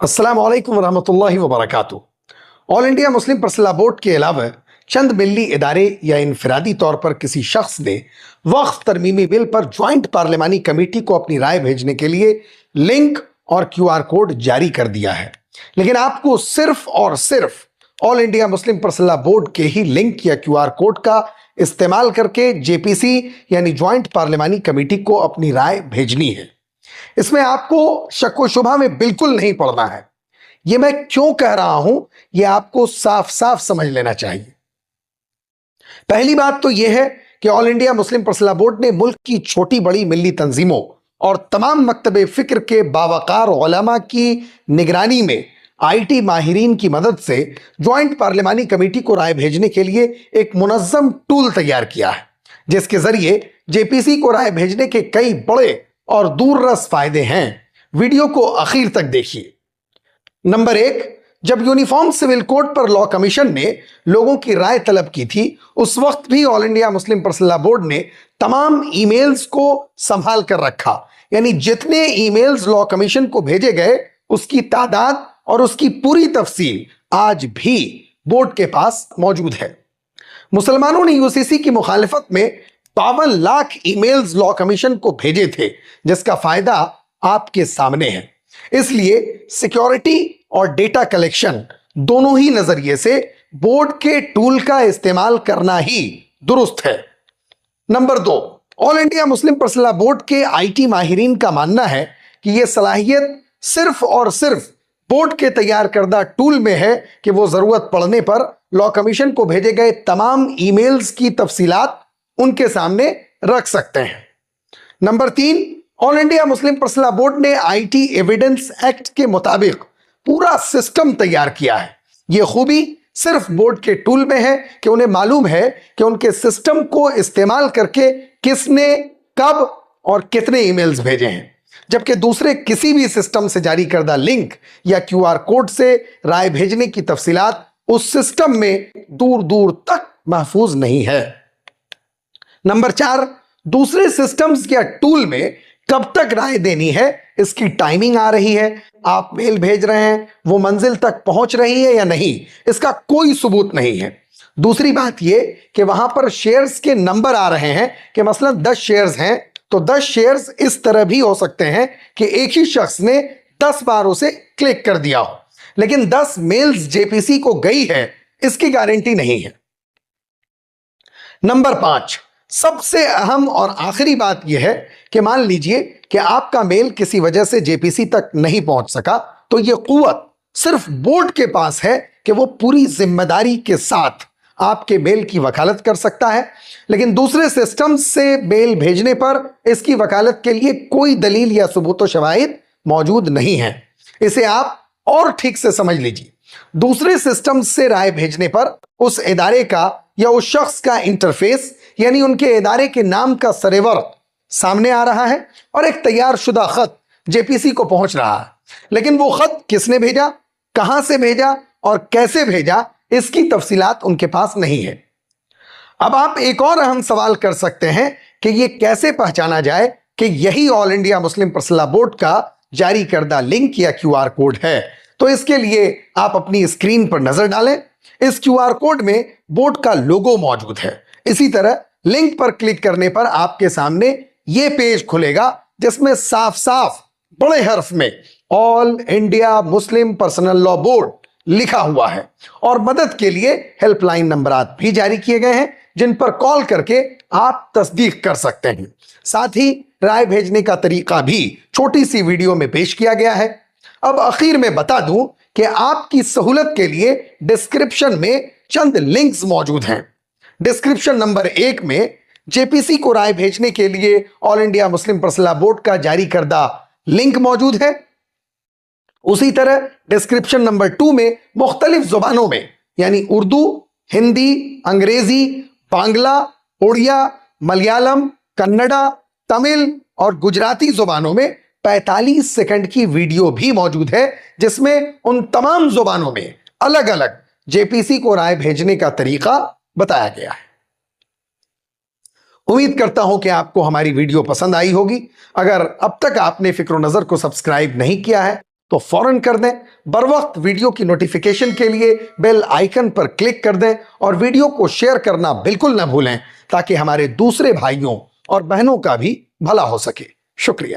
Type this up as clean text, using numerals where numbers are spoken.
अस्सलाम वालेकुम रहमतुल्लाहि व बरकातुहू। All India Muslim personal board के अलावा चंद मिल्ली इदारे या इनफरादी तौर पर किसी शख्स ने वक्फ तरमीमी बिल पर ज्वाइंट पार्लिमानी कमेटी को अपनी राय भेजने के लिए लिंक और क्यूआर कोड जारी कर दिया है, लेकिन आपको सिर्फ और सिर्फ all India Muslim personal board के ही लिंक या क्यूआर कोड का इस्तेमाल करके जेपीसी यानी ज्वाइंट पार्लिमानी कमेटी को अपनी राय भेजनी है। इसमें आपको शक व शुबा में बिल्कुल नहीं पड़ना है। यह मैं क्यों कह रहा हूं, यह आपको साफ साफ समझ लेना चाहिए। पहली बात तो यह है कि all India Muslim personal board ने मुल्क की छोटी बड़ी मिल्ली तंजीमों और तमाम मकतबे फिक्र के बावकार उलमा की निगरानी में आईटी माहिरीन की मदद से ज्वाइंट पार्लिमानी कमेटी को राय भेजने के लिए एक मुनज़्ज़म टूल तैयार किया है, जिसके जरिए जेपीसी को राय भेजने के कई बड़े और दूररस फायदे हैं। वीडियो को आखिर तक देखिए। नंबर 1, जब यूनिफॉर्म सिविल कोड पर लॉ कमीशन ने लोगों की राय तलब की थी, उस वक्त भी all India Muslim personal board ने तमाम ईमेल्स को संभाल कर रखा। यानी जितने ईमेल्स लॉ कमीशन को भेजे गए उसकी तादाद और उसकी पूरी तफसील आज भी बोर्ड के पास मौजूद है। मुसलमानों ने यूसीसी की मुखालिफत में 52 लाख ईमेल्स लॉ कमीशन को भेजे थे, जिसका फायदा आपके सामने है। इसलिए सिक्योरिटी और डेटा कलेक्शन दोनों ही नजरिए से बोर्ड के टूल का इस्तेमाल करना ही दुरुस्त है। Number 2, all India Muslim personal board के आईटी माहिरीन का मानना है कि यह सलाहियत सिर्फ और सिर्फ बोर्ड के तैयार करदा टूल में है कि वो जरूरत पड़ने पर लॉ कमीशन को भेजे गए तमाम ईमेल्स की तफसीलात उनके सामने रख सकते हैं। Number 3, all India Muslim personal board ने आईटी एविडेंस एक्ट के मुताबिक पूरा सिस्टम तैयार किया है। यह खूबी सिर्फ बोर्ड के टूल में है कि उन्हें मालूम है कि उनके सिस्टम को इस्तेमाल करके किसने कब और कितने ईमेल्स भेजे हैं, जबकि दूसरे किसी भी सिस्टम से जारी करदा लिंक या क्यूआर कोड से राय भेजने की तफसीलात उस सिस्टम में दूर दूर तक महफूज नहीं है। नंबर 4, दूसरे सिस्टम्स या टूल में कब तक राय देनी है इसकी टाइमिंग आ रही है। आप मेल भेज रहे हैं, वो मंजिल तक पहुंच रही है या नहीं, इसका कोई सबूत नहीं है। दूसरी बात यह कि वहां पर शेयर्स के नंबर आ रहे हैं कि मसलन 10 शेयर्स हैं तो 10 शेयर्स इस तरह भी हो सकते हैं कि एक ही शख्स ने 10 बार उसे क्लिक कर दिया हो, लेकिन 10 मेल्स जेपीसी को गई है इसकी गारंटी नहीं है। नंबर 5, सबसे अहम और आखिरी बात यह है कि मान लीजिए कि आपका मेल किसी वजह से जेपीसी तक नहीं पहुंच सका, तो यह कुव्वत सिर्फ बोर्ड के पास है कि वो पूरी जिम्मेदारी के साथ आपके मेल की वकालत कर सकता है, लेकिन दूसरे सिस्टम से मेल भेजने पर इसकी वकालत के लिए कोई दलील या सबूत व शवाहिद मौजूद नहीं है। इसे आप और ठीक से समझ लीजिए। दूसरे सिस्टम से राय भेजने पर उस इदारे का या उस शख्स का इंटरफेस यानी उनके इदारे के नाम का सरेवर सामने आ रहा है और एक तैयार शुदा खत जेपीसी को पहुंच रहा है, लेकिन वो खत किसने भेजा, कहां से भेजा और कैसे भेजा इसकी तफसीलात उनके पास नहीं है। अब आप एक और अहम सवाल कर सकते हैं कि यह कैसे पहचाना जाए कि यही all India Muslim personal board का जारी करदा लिंक या क्यूआर कोड है। तो इसके लिए आप अपनी स्क्रीन पर नजर डालें। इस क्यूआर कोड में बोर्ड का लोगो मौजूद है। इसी तरह लिंक पर क्लिक करने पर आपके सामने यह पेज खुलेगा जिसमें साफ साफ बड़े हर्फ में all India Muslim personal law board लिखा हुआ है और मदद के लिए हेल्पलाइन नंबरात भी जारी किए गए हैं जिन पर कॉल करके आप तस्दीक कर सकते हैं। साथ ही राय भेजने का तरीका भी छोटी सी वीडियो में पेश किया गया है। अब आखिर में बता दूं कि आपकी सहूलत के लिए डिस्क्रिप्शन में चंद लिंक्स मौजूद हैं। डिस्क्रिप्शन नंबर 1 में जेपीसी को राय भेजने के लिए all India Muslim personal board का जारी करदा लिंक मौजूद है। उसी तरह डिस्क्रिप्शन नंबर 2 में मुख्तलिफ जुबानों में यानी उर्दू, हिंदी, अंग्रेजी, बांग्ला, उड़िया, मलयालम, कन्नड़ा, तमिल और गुजराती जुबानों में 45 सेकंड की वीडियो भी मौजूद है, जिसमें उन तमाम जुबानों में अलग अलग जेपीसी को राय भेजने का तरीका बताया गया है। उम्मीद करता हूं कि आपको हमारी वीडियो पसंद आई होगी। अगर अब तक आपने फिक्र नजर को सब्सक्राइब नहीं किया है تو فوراً کر دیں. بر وقت ویڈیو کی نوٹیفیکیشن کے لیے بیل آئیکن پر کلک کر دیں اور ویڈیو کو شیئر کرنا بالکل نہ بھولیں تاکہ ہمارے دوسرے بھائیوں اور بہنوں کا بھی بھلا ہو سکے. شکریہ.